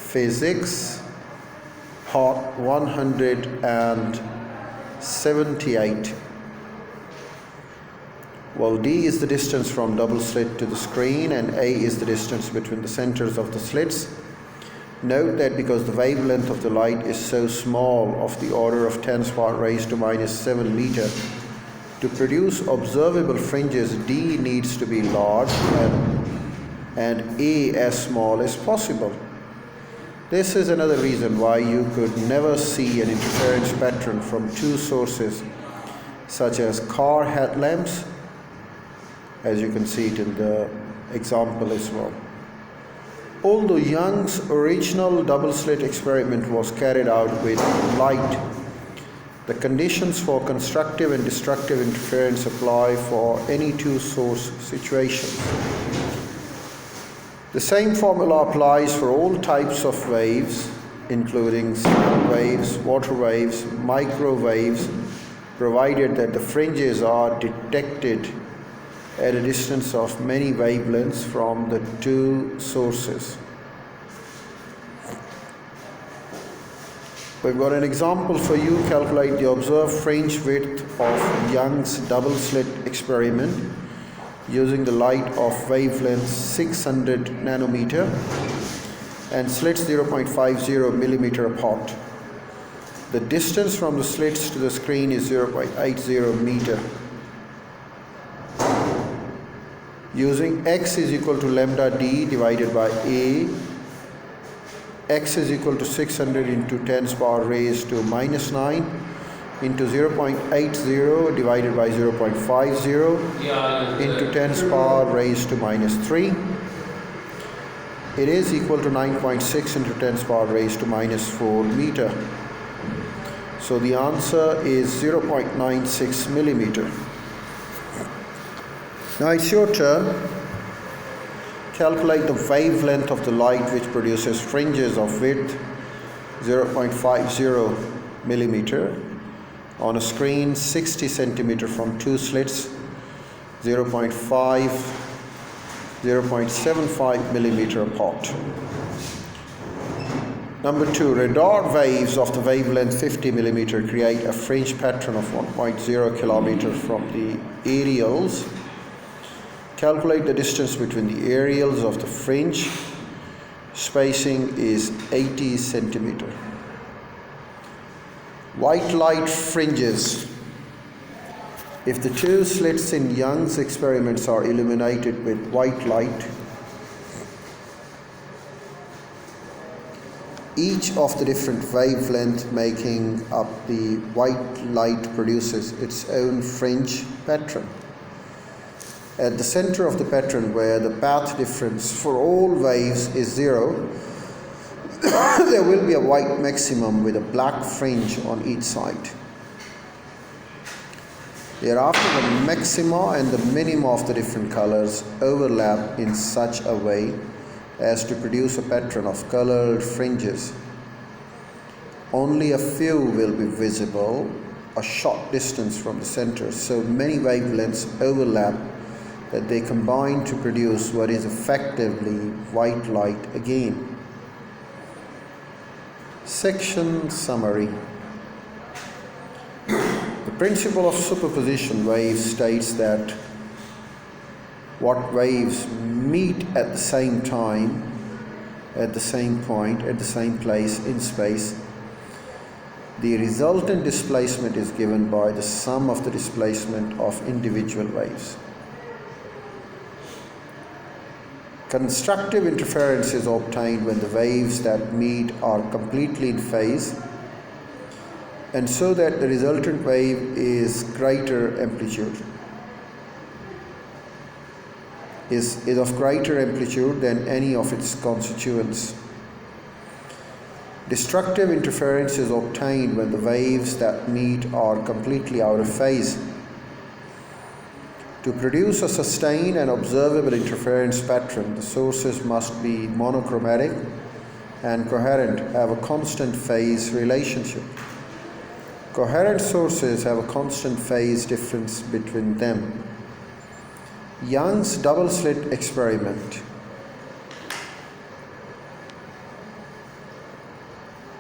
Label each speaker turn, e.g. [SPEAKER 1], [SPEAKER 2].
[SPEAKER 1] Physics, Part 178. Well, D is the distance from double slit to the screen and A is the distance between the centers of the slits. Note that because the wavelength of the light is so small, of the order of 10 raised to -7 meter, to produce observable fringes, D needs to be large and A as small as possible. This is another reason why you could never see an interference pattern from two sources, such as car headlamps, as you can see it in the example as well. Although Young's original double slit experiment was carried out with light, the conditions for constructive and destructive interference apply for any two source situations. The same formula applies for all types of waves, including sound waves, water waves, microwaves, provided that the fringes are detected at a distance of many wavelengths from the two sources. We've got an example for you. Calculate the observed fringe width of Young's double slit experiment using the light of wavelength 600 nanometer and slits 0.50 millimeter apart. The distance from the slits to the screen is 0.80 meter. Using x is equal to lambda d divided by a, x is equal to 600 into 10 raised to -9 into 0.80 divided by 0.50 into 10 raised to -3. It is equal to 9.6 into 10 raised to -4 meter. So the answer is 0.96 millimeter. Now it's your turn. Calculate the wavelength of the light which produces fringes of width 0.50 millimeter on a screen 60 centimeter from two slits 0.5, 0.75 millimeter apart. Number 2, radar waves of the wavelength 50 millimeter create a fringe pattern of 1.0 kilometer from the aerials. Calculate the distance between the aerials of the fringe. Spacing is 80 centimeter. White light fringes. If the two slits in Young's experiments are illuminated with white light, each of the different wavelengths making up the white light produces its own fringe pattern. At the center of the pattern, where the path difference for all waves is 0, there will be a white maximum with a black fringe on each side. Thereafter, the maxima and the minima of the different colors overlap in such a way as to produce a pattern of colored fringes. Only a few will be visible a short distance from the center, so many wavelengths overlap that they combine to produce what is effectively white light again. Section summary. The principle of superposition waves states that what waves meet at the same time, at the same point, at the same place in space, the resultant displacement is given by the sum of the displacement of individual waves. Constructive interference is obtained when the waves that meet are completely in phase, and so that the resultant wave is greater amplitude, is of greater amplitude than any of its constituents. Destructive interference is obtained when the waves that meet are completely out of phase. To produce a sustained and observable interference pattern, the sources must be monochromatic and coherent, have a constant phase relationship. Coherent sources have a constant phase difference between them. Young's double slit experiment